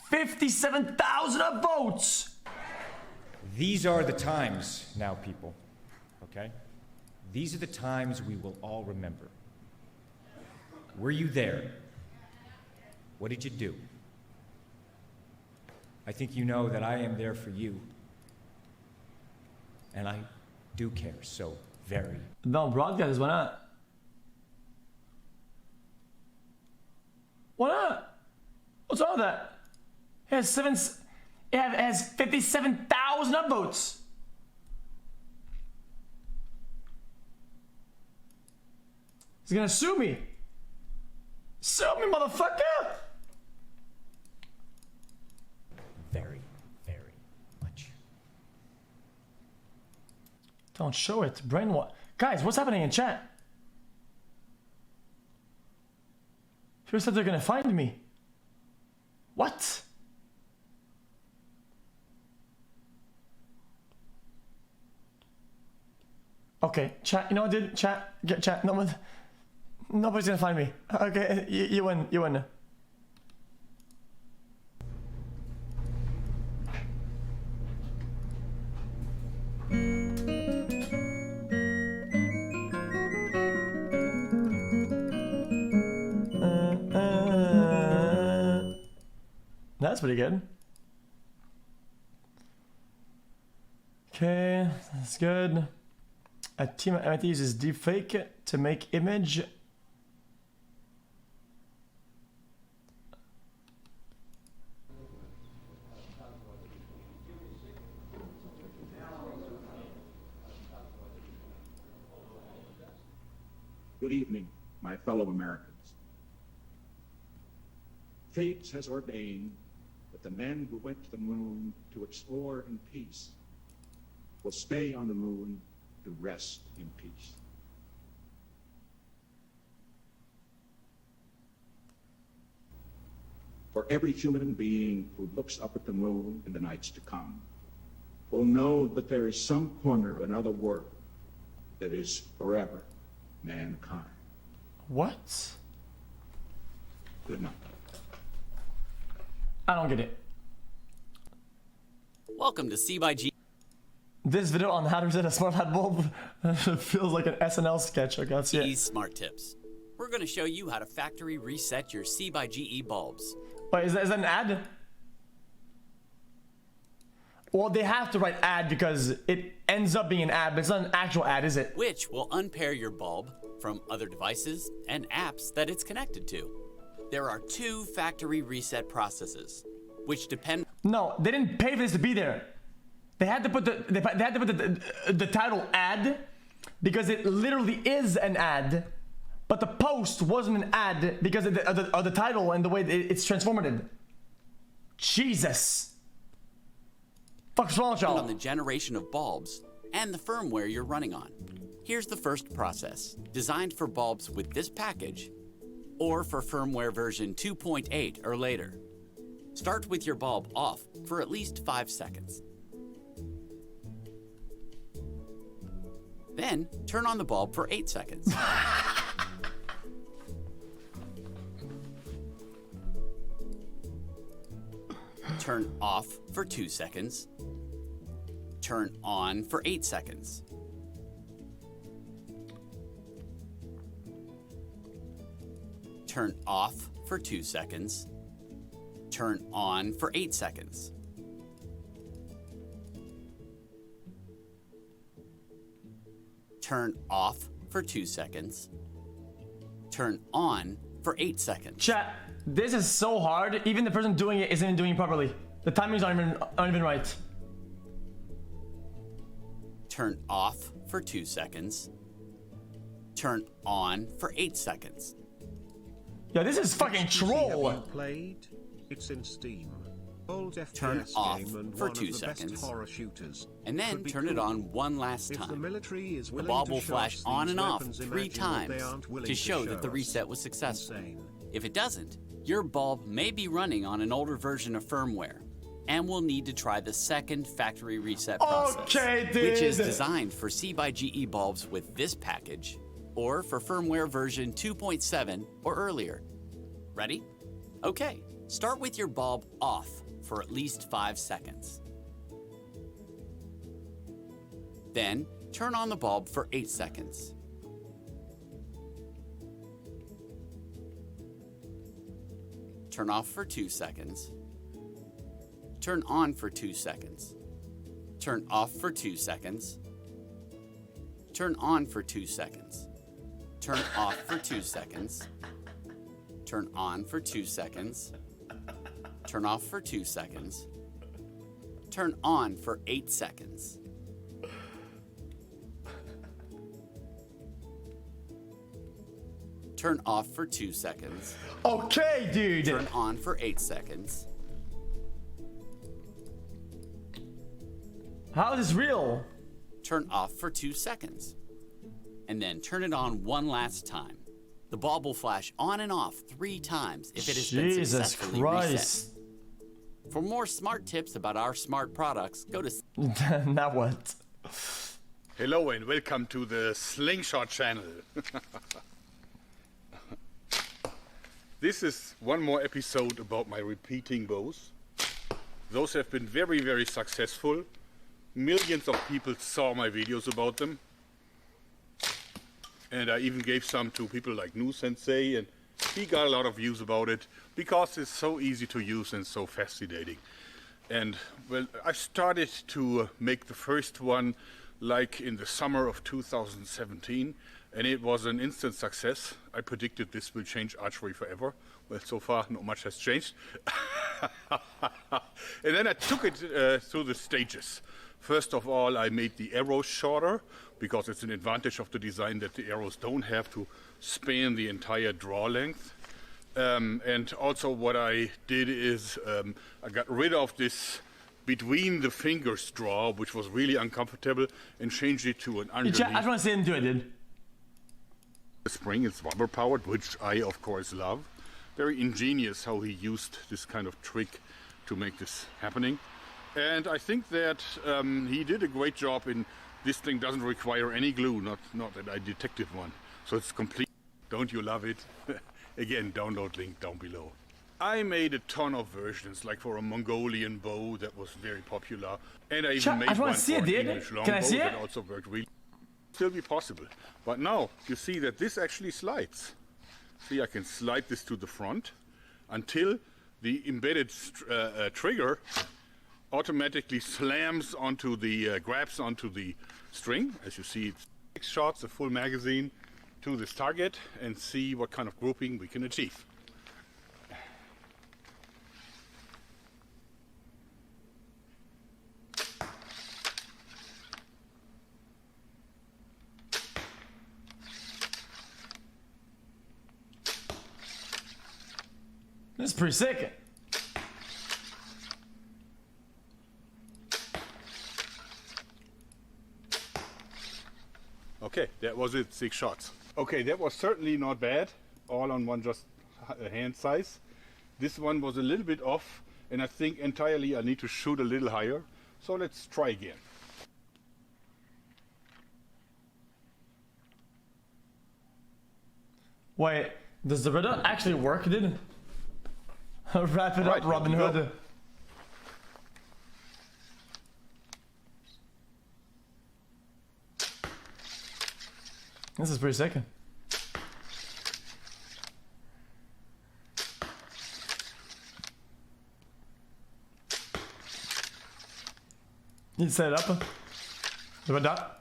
57,000 votes. These are the times now, people, okay? These are the times we will all remember. Were you there? What did you do? I think you know that I am there for you. And I do care so very. No, broadcast, why not? Why not? What's wrong with that? It has 57,000 upvotes. He's gonna sue me. Sue me, motherfucker! Very, very much. Don't show it. Brainwash. Guys, what's happening in chat? People said they're gonna find me. What? Okay, chat. You know what, dude? Chat. Get chat. Nobody's gonna find me. Okay, you win. You win. That's pretty good. Okay, that's good. A team at MIT uses deepfake to make image. Good evening, my fellow Americans. Fate has ordained that the men who went to the moon to explore in peace will stay on the moon to rest in peace. For every human being who looks up at the moon in the nights to come will know that there is some corner of another world that is forever mankind. What? Good night. I don't get it. Welcome to C by G. This video on how to reset a smart light bulb feels like an SNL sketch. I got it. Smart tips. We're going to show you how to factory reset your C by GE bulbs. Wait, is that an ad? Well, they have to write ad because it ends up being an ad, but it's not an actual ad, is it? Which will unpair your bulb from other devices and apps that it's connected to. There are 2 factory reset processes, which depend. No, they didn't pay for this to be there. They had to put the title ad because it literally is an ad, but the post wasn't an ad because of the title and the way it's transformative. Jesus. Fuck's wrong with y'all? On the generation of bulbs and the firmware you're running on. Here's the first process, designed for bulbs with this package or for firmware version 2.8 or later. Start with your bulb off for at least 5 seconds. Then turn on the bulb for 8 seconds. Turn off for 2 seconds. Turn on for 8 seconds. Turn off for 2 seconds. Turn on for 8 seconds. Turn off for 2 seconds. Turn on for 8 seconds. Chat, this is so hard. Even the person doing it isn't doing it properly. The timings aren't even right. Turn off for 2 seconds. Turn on for 8 seconds. Yeah, this is fucking troll. Played? It's in Steam. Old FPS Turn off game and for one 2 of the seconds. best horror shooters. And then turn it on one last If the time. military is The willing bulb to will show flash us on these and off weapons, 3 imagine what times they aren't willing to show that the us. reset was successful. Insane. If it doesn't, your bulb may be running on an older version of firmware and will need to try the second factory reset process, Okay, dude. which is designed for C by GE bulbs with this package or for firmware version 2.7 or earlier. Ready? Okay, Start with your bulb off for at least 5 seconds. Then, turn on the bulb for 8 seconds. Turn off for 2 seconds. Turn on for 2 seconds. Turn off for 2 seconds. Turn on for 2 seconds. Turn off for 2 seconds. Turn on for 2 seconds. Turn off for 2 seconds. Turn on for 8 seconds. Turn off for 2 seconds. Okay, dude. Turn on for 8 seconds. How is this real? Turn off for 2 seconds. And then turn it on one last time. The bulb will flash on and off 3 times if it has been Jesus successfully Christ. reset. For more smart tips about our smart products, go to Now what? Hello and welcome to the Slingshot channel. This is one more episode about my repeating bows. Those have been very, very successful. Millions of people saw my videos about them. And I even gave some to people like Nu Sensei, and he got a lot of views about it because it's so easy to use and so fascinating. And well, I started to make the first one like in the summer of 2017, and it was an instant success. I predicted this will change archery forever. Well, so far not much has changed. And then I took it through the stages. First of all, I made the arrows shorter because it's an advantage of the design that the arrows don't have to span the entire draw length. And also what I did is I got rid of this between the fingers draw, which was really uncomfortable, and changed it to an underneath. I just want to see him do it, dude. The spring is rubber powered, which I of course love. Very ingenious how he used this kind of trick to make this happening. And I think that he did a great job in this thing doesn't require any glue, not that I detected one. So it's complete. Don't you love it? Again, download link down below. I made a ton of versions, like for a Mongolian bow that was very popular. And I even made one for an English longbow that also worked really. Still be possible. But now you see that this actually slides. See, I can slide this to the front until the embedded trigger automatically slams onto the, grabs onto the string. As you see, it's 6 shots, a full magazine to this target, and see what kind of grouping we can achieve. This is pretty sick. Okay, that was it, 6 shots. Okay, that was certainly not bad, all on one just hand size. This one was a little bit off, and I think entirely I need to shoot a little higher. So let's try again. Wait, does the Reddit actually work, dude? Wrap it up, Robin Hood. This is pretty sick. You set it up. Do that.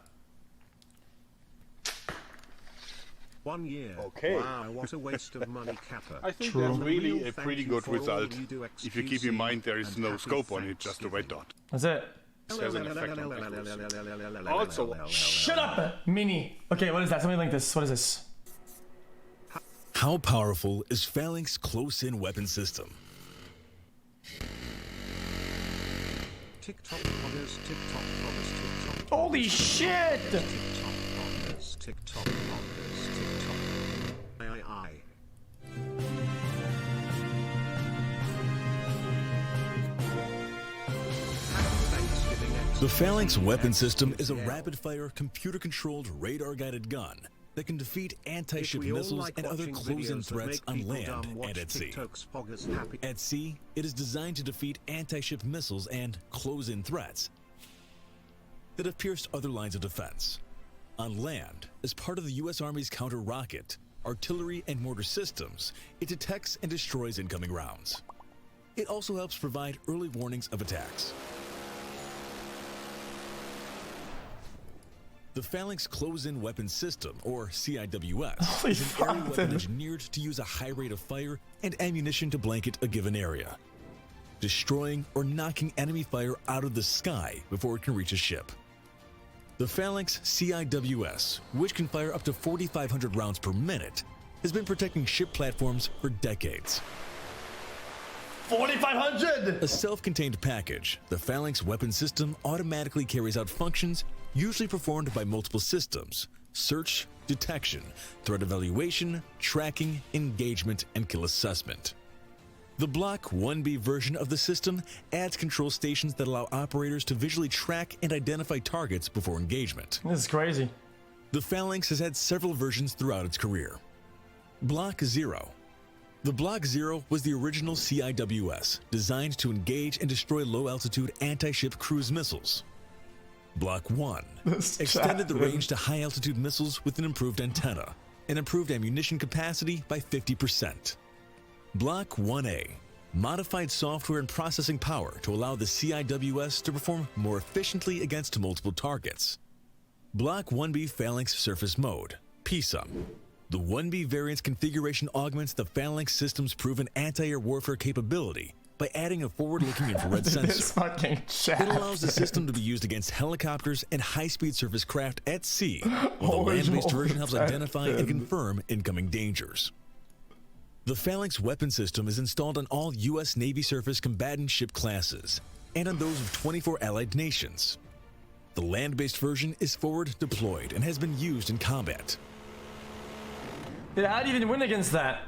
1 year. Okay. Wow, what a waste of money, Kappa. I think that's really a pretty good result. If you keep in mind there is no scope on it, just a red dot. That's it. This has an effect on accuracy. Also, Shut up, Mini. Okay, what is that? Somebody link this. What is this? How powerful is Phalanx close-in weapon system? TikTok poggers, TikTok poggers, TikTok. Holy shit! TikTok poggers, TikTok poggers, TikTok. I. The Phalanx weapon system is a rapid-fire, computer-controlled, radar-guided gun that can defeat If anti-ship we all missiles like and other watching close-in videos that threats make on people land dumb, watch and at sea. TikTok's poggers happy. At sea, it is designed to defeat anti-ship missiles and close-in threats that have pierced other lines of defense. On land, as part of the U.S. Army's counter-rocket, artillery, and mortar systems, it detects and destroys incoming rounds. It also helps provide early warnings of attacks. The Phalanx Close-In Weapon System, or CIWS, is an area weapon engineered to use a high rate of fire and ammunition to blanket a given area, destroying or knocking enemy fire out of the sky before it can reach a ship. The Phalanx CIWS, which can fire up to 4,500 rounds per minute, has been protecting ship platforms for decades. 4,500! A self-contained package, the Phalanx weapon system automatically carries out functions usually performed by multiple systems: search, detection, threat evaluation, tracking, engagement, and kill assessment. The Block 1B version of the system adds control stations that allow operators to visually track and identify targets before engagement. This is crazy. The Phalanx has had several versions throughout its career. Block 0. The Block 0 was the original CIWS, designed to engage and destroy low-altitude anti-ship cruise missiles. Block 1 extended the range to high-altitude missiles with an improved antenna and improved ammunition capacity by 50%. Block 1A modified software and processing power to allow the CIWS to perform more efficiently against multiple targets. Block 1B Phalanx Surface Mode, PSUM. The 1B variant's configuration augments the Phalanx system's proven anti-air warfare capability by adding a forward-looking infrared This sensor. fucking chat. It allows the system to be used against helicopters and high-speed surface craft at sea, while the land-based version helps identify and confirm incoming dangers. The Phalanx weapon system is installed on all U.S. Navy surface combatant ship classes and on those of 24 allied nations. The land-based version is forward deployed and has been used in combat. Dude, how do you even win against that?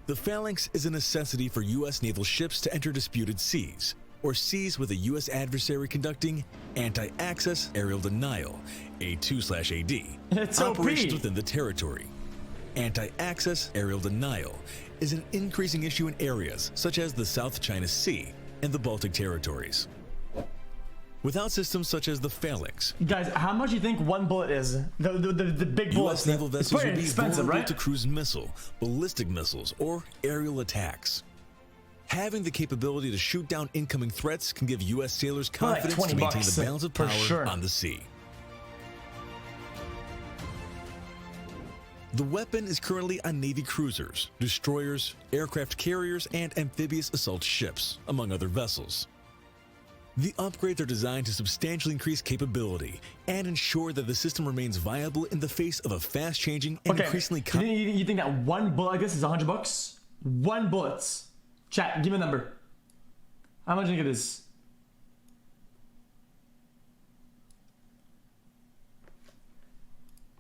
The Phalanx is a necessity for U.S. naval ships to enter disputed seas, or seas with a U.S. adversary conducting anti-access aerial denial, A2/AD, It's OP. operations within the territory. Anti-access aerial denial is an increasing issue in areas such as the South China Sea and the Baltic territories. Without systems such as the Phalanx, Guys, how much do you think one bullet is? The big bullets. U.S. naval It's vessels pretty would be expensive, vulnerable right? to cruise missile, ballistic missiles, or aerial attacks. Having the capability to shoot down incoming threats can give U.S. sailors Like confidence 20 to maintain bucks, the balance of for power sure. on the sea. The weapon is currently on Navy cruisers, destroyers, aircraft carriers, and amphibious assault ships, among other vessels. The upgrades are designed to substantially increase capability and ensure that the system remains viable in the face of a fast-changing and increasingly you think that one bullet like this is $100? One bullet. Chat, give me a number. How much do you think it is?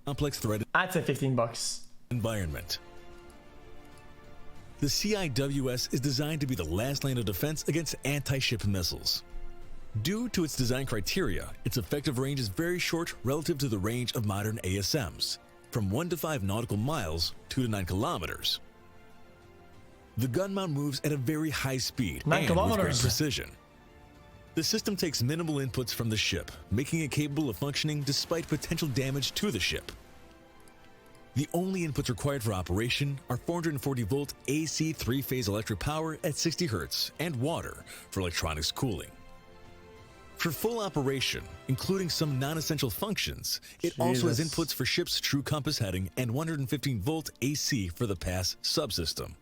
complex threat I'd say $15. environment. The CIWS is designed to be the last line of defense against anti-ship missiles. Due to its design criteria, its effective range is very short relative to the range of modern ASMs, from 1 to 5 nautical miles, 2 to 9 kilometers. The gun mount moves at a very high speed 9 and with great kilometers. precision. The system takes minimal inputs from the ship, making it capable of functioning despite potential damage to the ship. The only inputs required for operation are 440-volt AC 3-phase electric power at 60 Hz and water for electronics cooling. For full operation, including some non-essential functions, it also has Jesus. inputs for ship's true compass heading and 115-volt AC for the pass subsystem.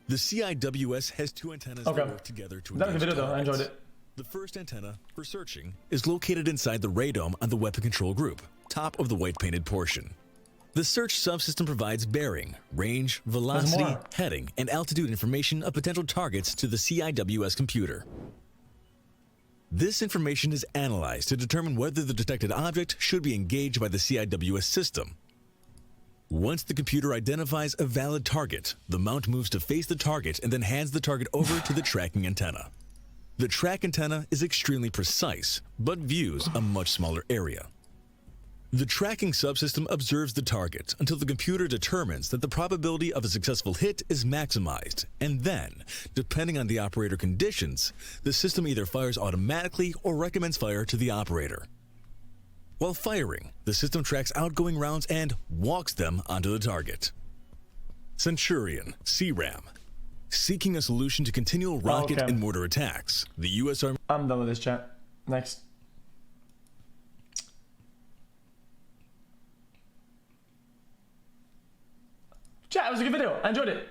The CIWS has 2 antennas that work together to That was the engage video though, I enjoyed targets. it. The first antenna, for searching, is located inside the radome on the weapon control group, top of the white painted portion. The search subsystem provides bearing, range, velocity, more. heading, and altitude information of potential targets to the CIWS computer. This information is analyzed to determine whether the detected object should be engaged by the CIWS system. Once the computer identifies a valid target, the mount moves to face the target and then hands the target over to the tracking antenna. The track antenna is extremely precise, but views a much smaller area. The tracking subsystem observes the target until the computer determines that the probability of a successful hit is maximized, and then, depending on the operator conditions, the system either fires automatically or recommends fire to the operator. While firing, the system tracks outgoing rounds and walks them onto the target. Centurion, CRAM. Seeking a solution to continual rocket Okay. and mortar attacks, the U.S. Army... I'm done with this chat. Next. Chat, it was a good video. I enjoyed it.